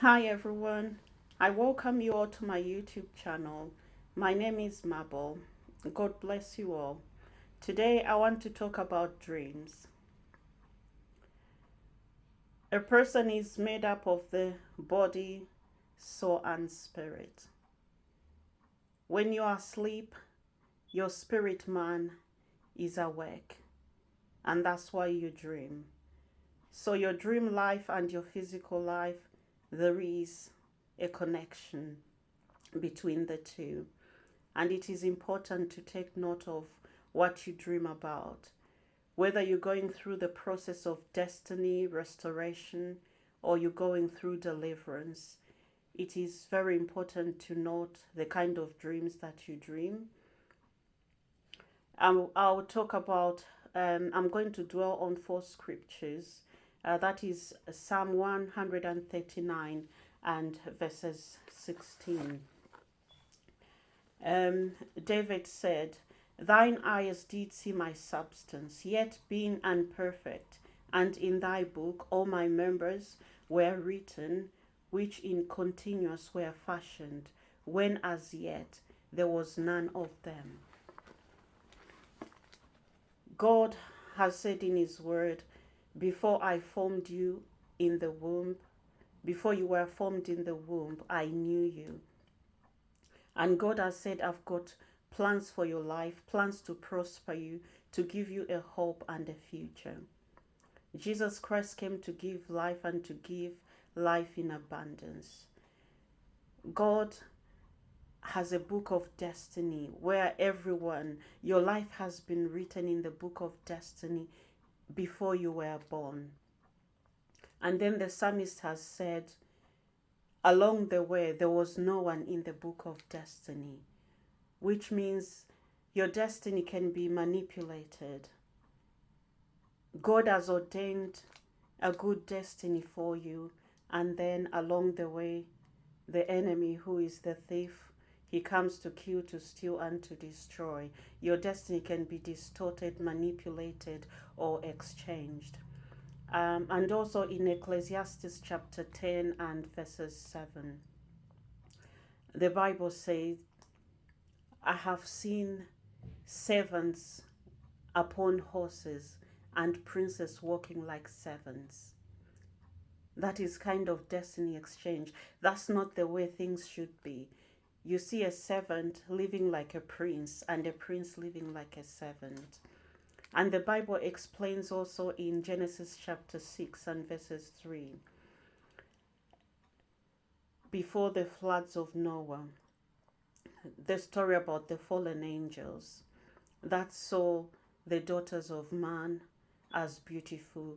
Hi everyone, I welcome you all to my YouTube channel. My name is Mabel. God bless you all. Today I want to talk about dreams. A person is made up of the body, soul, and spirit. When you are asleep, your spirit man is awake, and that's why you dream. So, your dream life and your physical life, there is a connection between the two. And it is important to take note of what you dream about. Whether you're going through the process of destiny, restoration, or you're going through deliverance, it is very important to note the kind of dreams that you dream. I'll talk about, I'm going to dwell on four scriptures. That is Psalm 139 and verses 16. David said, Thine eyes did see my substance, yet being unperfect, and in thy book all my members were written, which in continuous were fashioned, when as yet there was none of them. God has said in his word, Before I formed you in the womb, before you were formed in the womb, I knew you. And God has said, I've got plans for your life, plans to prosper you, to give you a hope and a future. Jesus Christ came to give life and to give life in abundance. God has a book of destiny where everyone, your life has been written in the book of destiny before you were born. And then the psalmist has said, along the way, there was no one in the book of destiny, which means your destiny can be manipulated. God has ordained a good destiny for you, and then along the way, the enemy, who is the thief, he comes to kill, to steal, and to destroy. Your destiny can be distorted, manipulated, or exchanged. And also in Ecclesiastes chapter 10 and verses 7, the Bible says, I have seen servants upon horses and princes walking like servants. That is kind of destiny exchange. That's not the way things should be. You see a servant living like a prince and a prince living like a servant. And the Bible explains also in Genesis chapter 6 and verses 3, before the floods of Noah, the story about the fallen angels that saw the daughters of man as beautiful,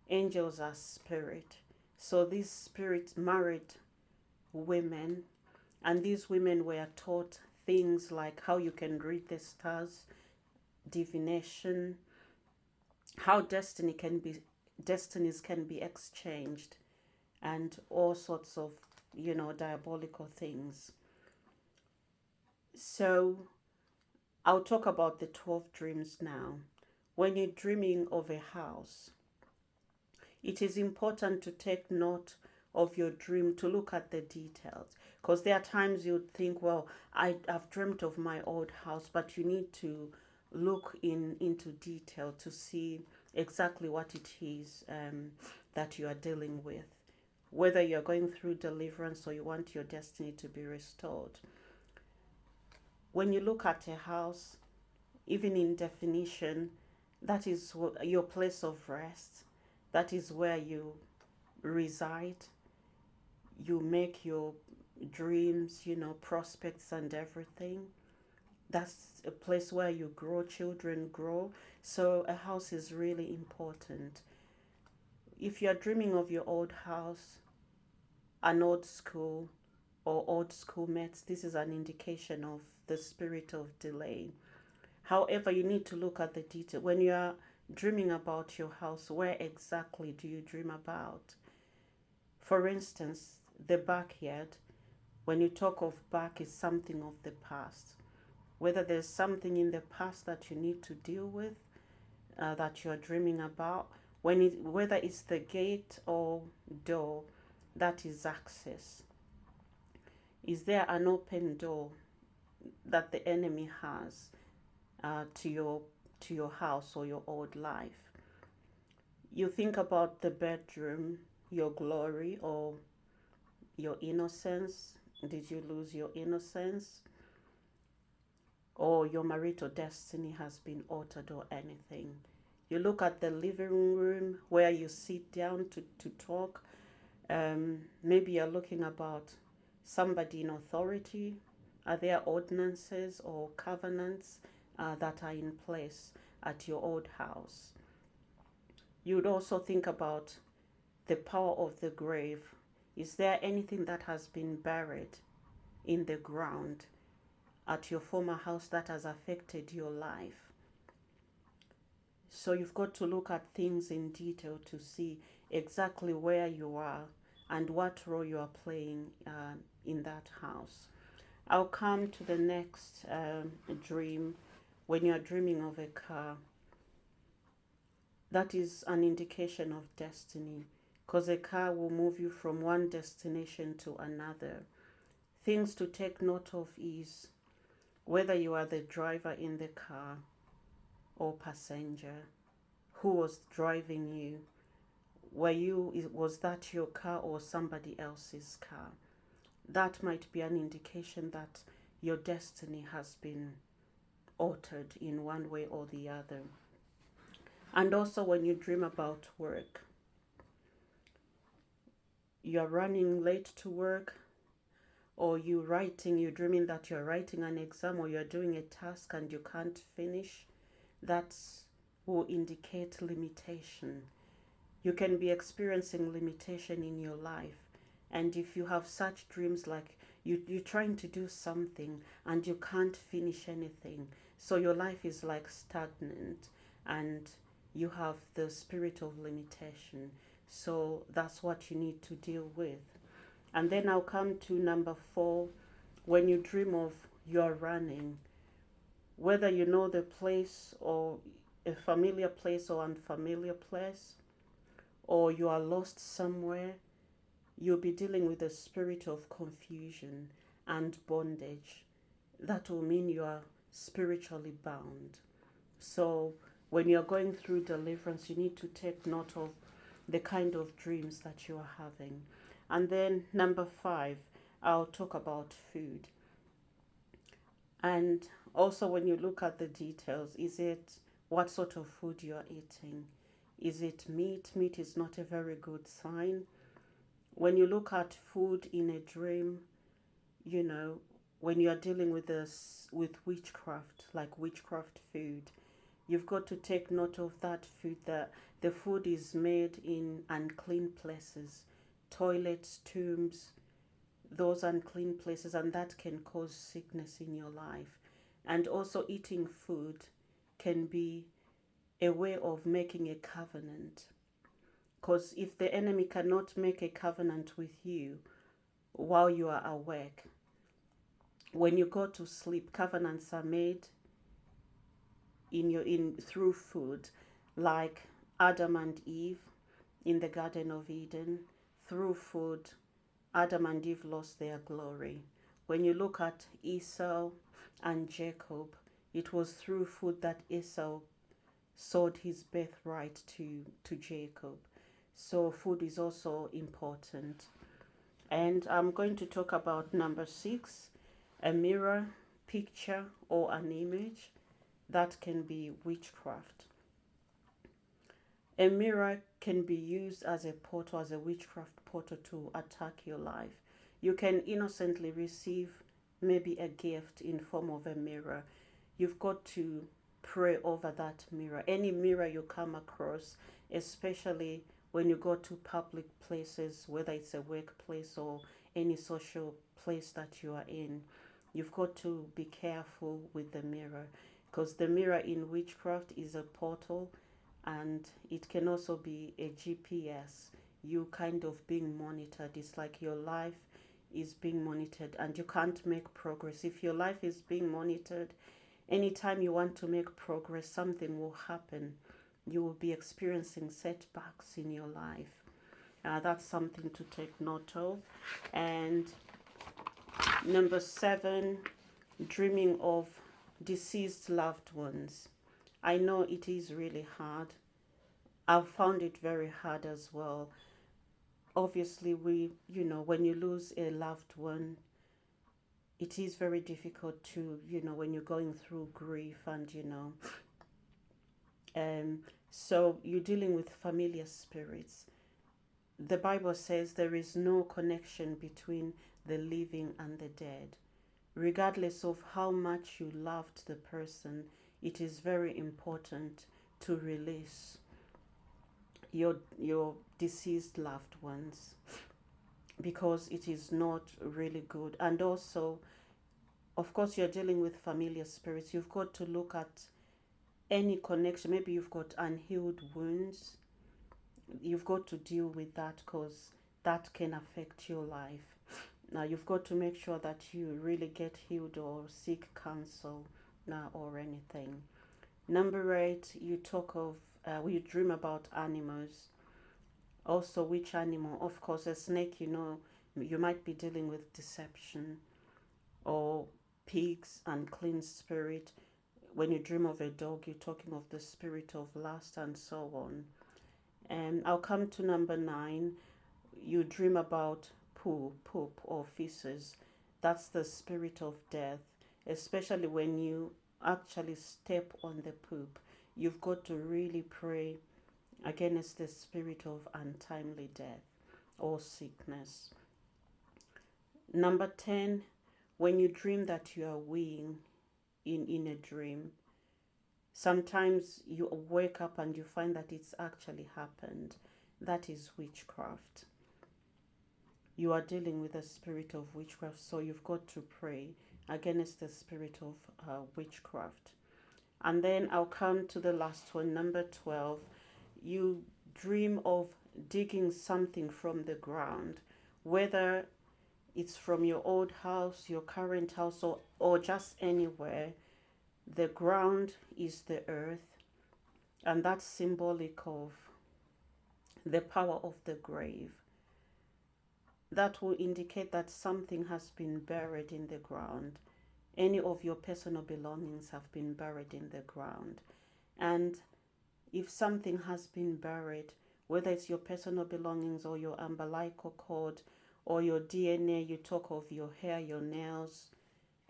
angels as spirit. So these spirits married women, and these women were taught things like how you can read the stars, divination, how destinies can be exchanged, and all sorts of diabolical things. So I'll talk about the 12 dreams now. When you're dreaming of a house, it is important to take note of your dream, to look at the details, because there are times you'd think, well, I've dreamt of my old house, but you need to look into detail to see exactly what it is that you are dealing with, whether you're going through deliverance or you want your destiny to be restored. When you look at a house, even in definition, that is your place of rest. That is where you reside. You make your dreams, prospects and everything. That's a place where you grow, children grow. So a house is really important. If you're dreaming of your old house, an old school, or old schoolmates, this is an indication of the spirit of delay. However, you need to look at the detail. When you are dreaming about your house, where exactly do you dream about? For instance, the backyard. When you talk of back, is something of the past. Whether there's something in the past that you need to deal with, that you're dreaming about, whether it's the gate or door, that is access. Is there an open door that the enemy has to your house or your old life? You think about the bedroom, your glory or your innocence. Did you lose your innocence? Or your marital destiny has been altered or anything? You look at the living room where you sit down to talk. Maybe you're looking about somebody in authority. Are there ordinances or covenants that are in place at your old house? You would also think about the power of the grave. Is there anything that has been buried in the ground at your former house that has affected your life? So you've got to look at things in detail to see exactly where you are and what role you are playing in that house. I'll come to the next dream. When you're dreaming of a car, that is an indication of destiny, because a car will move you from one destination to another. Things to take note of is whether you are the driver in the car or passenger. Who was driving you? Was that your car or somebody else's car? That might be an indication that your destiny has been altered in one way or the other. And also when you dream about work, you're running late to work, or you're dreaming that you're writing an exam or you're doing a task and you can't finish, that will indicate limitation. You can be experiencing limitation in your life. And if you have such dreams, like you're trying to do something and you can't finish anything, so your life is like stagnant and you have the spirit of limitation. So that's what you need to deal with. And then I'll come to number 4. When you dream of you're running, whether you know the place or a familiar place or unfamiliar place, or you are lost somewhere, you'll be dealing with a spirit of confusion and bondage. That will mean you are spiritually bound. So when you're going through deliverance, you need to take note of the kind of dreams that you are having. And then number 5, I'll talk about food. And also when you look at the details, is it what sort of food you are eating? Is it meat? Meat is not a very good sign. When you look at food in a dream, when you are dealing with witchcraft, like witchcraft food, you've got to take note of that food, that the food is made in unclean places, toilets, tombs, those unclean places, and that can cause sickness in your life. And also eating food can be a way of making a covenant. Because if the enemy cannot make a covenant with you while you are awake, when you go to sleep, covenants are made through food, like Adam and Eve in the Garden of Eden. Through food, Adam and Eve lost their glory. When you look at Esau and Jacob, it was through food that Esau sold his birthright to Jacob. So food is also important. And I'm going to talk about number 6, a mirror, picture, or an image that can be witchcraft. A mirror can be used as a portal, as a witchcraft portal to attack your life. You can innocently receive maybe a gift in form of a mirror. You've got to pray over that mirror. Any mirror you come across, especially when you go to public places, whether it's a workplace or any social place that you are in, you've got to be careful with the mirror, because the mirror in witchcraft is a portal, and it can also be a GPS. You kind of being monitored. It's like your life is being monitored and you can't make progress. If your life is being monitored, anytime you want to make progress, something will happen. You will be experiencing setbacks in your life. That's something to take note of. And number 7, dreaming of deceased loved ones. I know it is really hard. I've found it very hard as well. Obviously, when you lose a loved one, it is very difficult to, when you're going through grief and, so you're dealing with familiar spirits. The Bible says there is no connection between the living and the dead. Regardless of how much you loved the person, it is very important to release your deceased loved ones, because it is not really good. And also, of course, you're dealing with familiar spirits. You've got to look at any connection. Maybe you've got unhealed wounds. You've got to deal with that, because that can affect your life. Now, you've got to make sure that you really get healed or seek counsel now or anything. Number 8, you talk of, you dream about animals. Also, which animal? Of course, a snake, you might be dealing with deception, or pigs, unclean spirit. When you dream of a dog, you're talking of the spirit of lust and so on. And I'll come to number 9. You dream about poop or feces. That's the spirit of death, especially when you actually step on the poop. You've got to really pray against the spirit of untimely death or sickness. Number 10, when you dream that you are weeing in a dream, sometimes you wake up and you find that it's actually happened. That is witchcraft. You are dealing with a spirit of witchcraft, so you've got to pray against the spirit of witchcraft. And then I'll come to the last one, number 12. You dream of digging something from the ground, whether it's from your old house, your current house, or just anywhere. The ground is the earth, and that's symbolic of the power of the grave. That will indicate that something has been buried in the ground. Any of your personal belongings have been buried in the ground. And if something has been buried, whether it's your personal belongings or your umbilical cord or your DNA, you talk of your hair, your nails,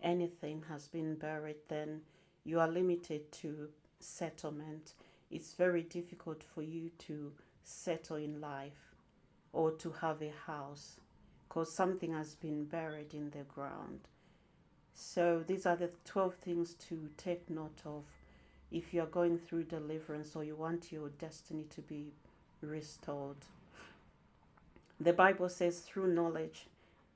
anything has been buried, then you are limited to settlement. It's very difficult for you to settle in life or to have a house, because something has been buried in the ground. So these are the 12 things to take note of if you are going through deliverance or you want your destiny to be restored. The Bible says, through knowledge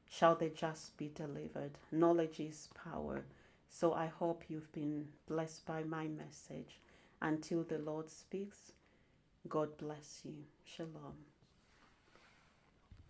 shall the just be delivered. Knowledge is power. So I hope you've been blessed by my message. Until the Lord speaks, God bless you. Shalom.